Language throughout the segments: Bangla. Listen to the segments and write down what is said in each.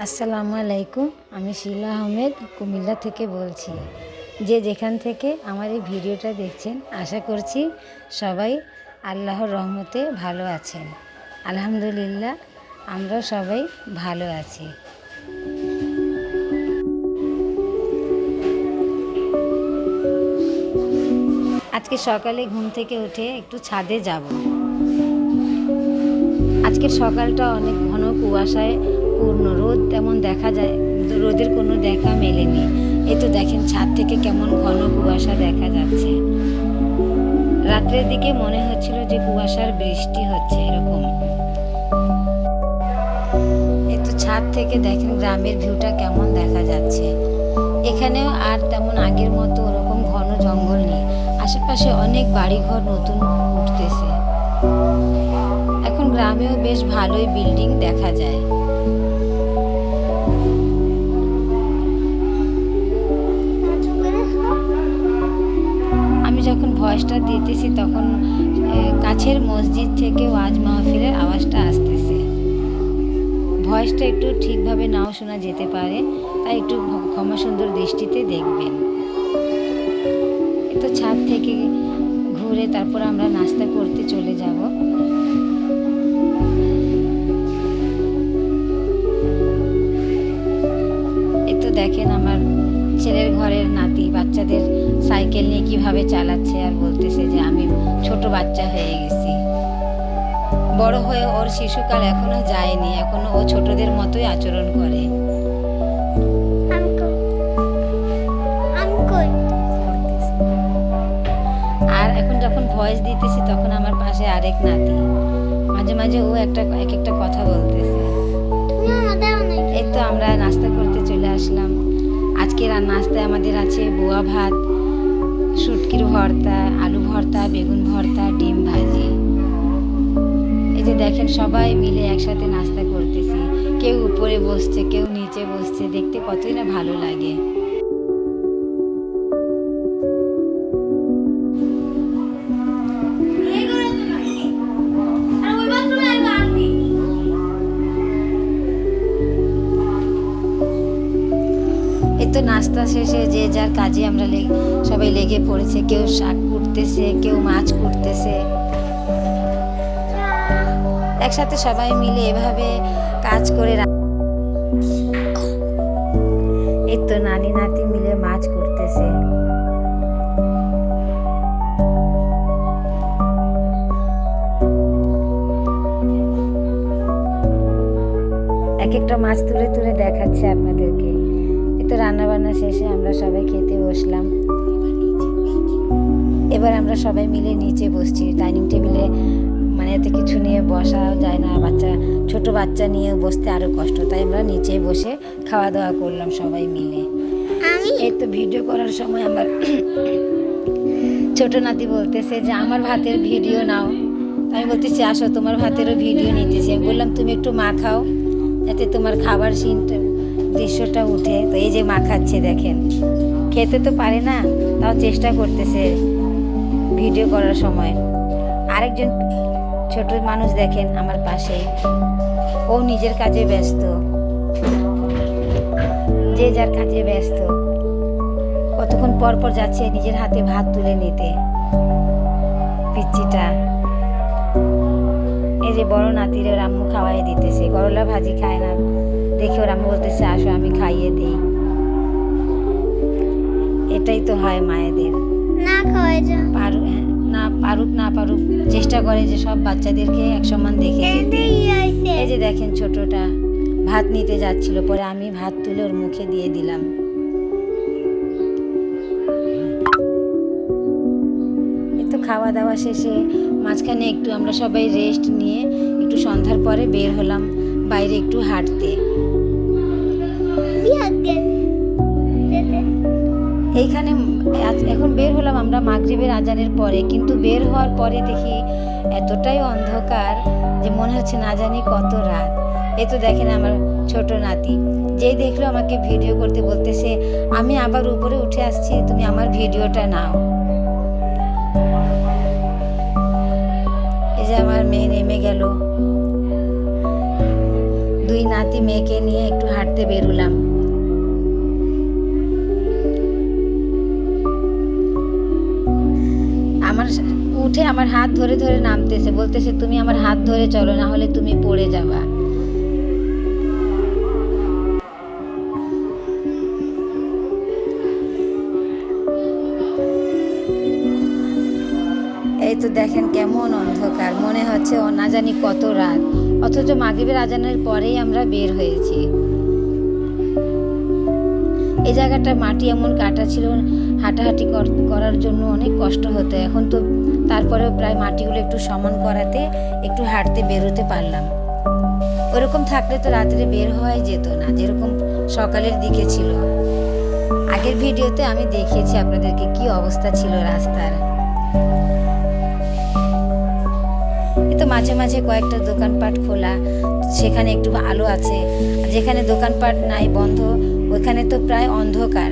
আসসালামু আলাইকুম। আমি শিলা আহমেদ কুমিল্লা থেকে বলছি। যে যেখান থেকে আমার এই ভিডিওটা দেখছেন, আশা করছি সবাই আল্লাহর রহমতে ভালো আছেন। আলহামদুলিল্লাহ, আমরা সবাই ভালো আছি। আজকে সকালে ঘুম থেকে উঠে একটু ছাদে যাব। আজকের সকালটা অনেক ঘন কুয়াশায় পূর্ণ, রোদ তেমন দেখা যায়, রোদের কোনো দেখা মেলেনি। এই তো দেখেন ছাদ থেকে কেমন ঘন কুয়াশা দেখা যাচ্ছে। রাত্রের দিকে মনে হচ্ছিল যে কুয়াশার বৃষ্টি হচ্ছে এরকম। এই তো ছাদ থেকে দেখেন গ্রামের ভিউটা কেমন দেখা যাচ্ছে। এখানেও আর তেমন আগের মতো ওরকম ঘন জঙ্গল নেই। আশেপাশে অনেক বাড়িঘর নতুন উঠতেছে। এখন গ্রামেও বেশ ভালোই বিল্ডিং দেখা যায়। আমি যখন ভয়েসটা দিতেছি তখন কাছের মসজিদ থেকে ওয়াজ মাহফিলের আওয়াজটা আসতেছে। ভয়েসটা একটু ঠিকভাবে নাও শোনা যেতে পারে, তাই একটু ক্ষমা সুন্দর দৃষ্টিতে দেখবেন। তো ছাদ থেকে ঘুরে তারপর আমরা নাস্তা করতে চলে যাব। এই তো দেখেন আমার ছেলের ঘরের নাতি বাচ্চাদের সাইকেল নিয়ে কিভাবে চালাচ্ছে আর বলতেছে যে আমি ছোট বাচ্চা হয়ে গেছি। বড় হয়ে ওর শিশুকাল এখনো যায়নি, এখনো ও ছোটদের মতোই আচরণ করে। আর এখন যখন ভয়েস দিতেছি তখন আমার পাশে আরেক নাতি, মাঝে মাঝে ও এক একটা কথা বলতেছে। এই তো আমরা নাস্তা করতে চলে আসলাম। আজকের নাস্তায় আমাদের আছে বোয়া ভাত, শুটকির ভর্তা, আলু ভর্তা, বেগুন ভর্তা, ডিম ভাজি। এই যে দেখেন সবাই মিলে একসাথে নাস্তা করতেছি। কেউ উপরে বসছে, কেউ নিচে বসছে, দেখতে কতই না ভালো লাগে। এই তো নাস্তা শেষে যে যার কাজে আমরা সবাই লেগে পড়েছে। কেউ শাক কুটতেছে, কেউ মাছ কুটতেছে। একসাথে সবাই মিলে এভাবে কাজ করে। এই তো নানি নাতি মিলে মাছ কুটতেছে। এক একটা মাছ তুলে তুলে দেখাচ্ছে আপনাদেরকে। তো রান্না বান্না শেষে আমরা সবাই খেতে বসলাম। এবার আমরা সবাই মিলে নিচে বসছি। ডাইনিং টেবিলে মানে এতে কিছু নিয়ে বসা যায় না, ছোট বাচ্চা নিয়ে বসতে আরো কষ্ট, তাই আমরা নিচে বসে খাওয়া দাওয়া করলাম সবাই মিলে। এই তো ভিডিও করার সময় আমার ছোট নাতি বলতেছে যে আমার ভাতের ভিডিও নাও। আমি বলতেছি আসো তোমার ভাতেরও ভিডিও নিতেছি। আমি বললাম তুমি একটু মাখাও যাতে তোমার খাবার সিনটা দৃশ্যটা উঠে। তো এই যে মাখাচ্ছে দেখেন, খেতে তো পারে না, তাও চেষ্টা করতেছে ভিডিও করার সময়। আরেকজন ছোট মানুষ দেখেন আমার পাশে, ও নিজের কাজে ব্যস্ত, যে যার কাজে ব্যস্ত। কতক্ষণ পর পর যাচ্ছে নিজের হাতে ভাত তুলে নিতে পিচ্চিটা। এই যে বড় নাতির ওর আম্মু খাওয়াই দিতেছে, করলা ভাজি খায় না দেখে ওর আম্মু বলতেছে আসো আমি খাইয়ে দিই। এটাই তো হয় মায়েদের, না খাওয়াই পারুক না পারুক চেষ্টা করে যে সব বাচ্চাদেরকে এক সমান দেখে যেতে। এই যে দেখেন ছোটটা ভাত নিতে যাচ্ছিল, পরে আমি ভাত তুলে ওর মুখে দিয়ে দিলাম। এই তো খাওয়া দাওয়া শেষে মাঝখানে একটু আমরা সবাই রেস্ট নিয়ে একটু সন্ধ্যার পরে বের হলাম বাইরে একটু হাঁটতে। এইখানে এখন বের হলাম আমরা মাগরিবের আজানের পরে, কিন্তু বের হওয়ার পরে দেখি এতটাই অন্ধকার যে মনে হচ্ছে না জানি কত রাত। এই তো দেখেন আমার ছোট নাতি যেই দেখলো আমাকে ভিডিও করতে বলতেছে আমি আবার উপরে উঠে আসছি, তুমি আমার ভিডিওটা নাও। এই যে আমার মেয়ে নেমে গেল। দুই নাতি মেয়েকে নিয়ে একটু হাঁটতে হাঁটতে বেরোলাম। আমার উঠে আমার হাত ধরে ধরে নামতেছে, বলতেছে তুমি আমার হাত ধরে চলো, না হলে তুমি পড়ে যাবা। এই তো দেখেন কেমন অন্ধকার, মনে হচ্ছে না জানি কত রাত, অথচ মাগরিবের আজানের পরেই আমরা বের হয়েছি। এই জায়গাটা মাটি এমন কাটা ছিল, হাঁটাহাঁটি করার জন্য অনেক কষ্ট হতো। এখন তো তারপরেও প্রায় মাটিগুলো একটু সমান করাতে একটু হাঁটতে বেরোতে পারলাম। ওরকম থাকলে তো রাত্রে বের হওয়াই যেত না, যেরকম সকালের দিকে ছিল। আগের ভিডিওতে আমি দেখিয়েছি আপনাদেরকে কি অবস্থা ছিল রাস্তার। তো মাঝে মাঝে কয়েকটা দোকানপাট খোলা, সেখানে একটু আলো আছে। যেখানে দোকানপাট নাই, বন্ধ, ওইখানে তো প্রায় অন্ধকার।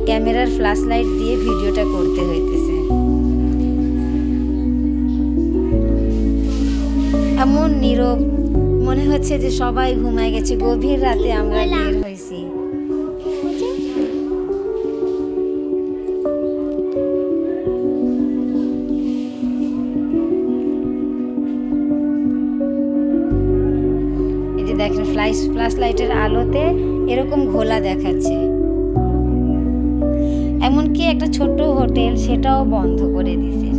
ক্যামেরার ফ্ল্যাশ লাইট দিয়ে ভিডিওটা করতে হইতেছে। এমন নীরব, মনে হচ্ছে যে সবাই ঘুমায় গেছে। গভীর রাতে আমরা বের হয়েছি। দেখেন ফ্ল্যাশ লাইটের আলোতে এরকম ঘোলা দেখাচ্ছে। এমনকি একটা ছোট্ট হোটেল, সেটাও বন্ধ করে দিছে।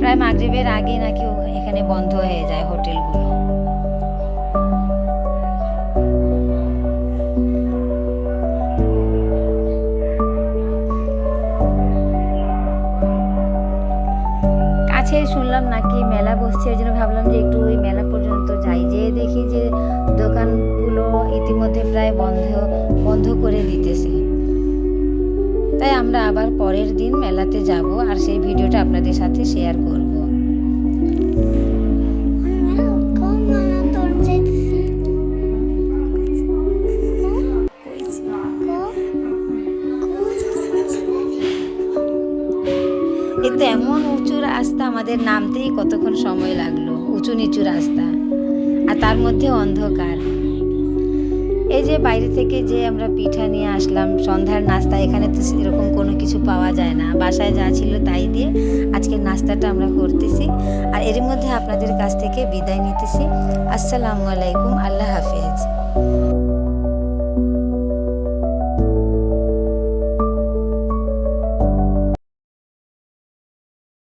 প্রায় মাগরিবের আগে নাকি এখানে বন্ধ হয়ে যায় হোটেলগুলো। কাছে শুনলাম নাকি মেলা বসছে, ওই জন্য ভাবলাম যে একটু ওই মেলা পর্যন্ত যাই। যেয়ে দেখি যে দোকানগুলো ইতিমধ্যে প্রায় বন্ধ করে দিতেছে। তাই আমরা আবার পরের দিন মেলাতে যাব, আর সেই ভিডিওটা আপনাদের সাথে শেয়ার করব। কিন্তু এমন উঁচু রাস্তা, আমাদের নামতেই কতক্ষণ সময় লাগলো। উঁচু নিচু রাস্তা, আর তার মধ্যে অন্ধকার। এই যে বাইরে থেকে যে আমরা পিঠা নিয়ে আসলাম সন্ধ্যার নাস্তা, এখানে তো এরকম কোনো কিছু পাওয়া যায় না। বাসায় যা ছিল তাই দিয়ে আজকের নাস্তাটা আমরা করতেছি। আর এর মধ্যে আপনাদের কাছ থেকে বিদায় নিতেছি। আসসালামু আলাইকুম, আল্লাহ হাফেজ।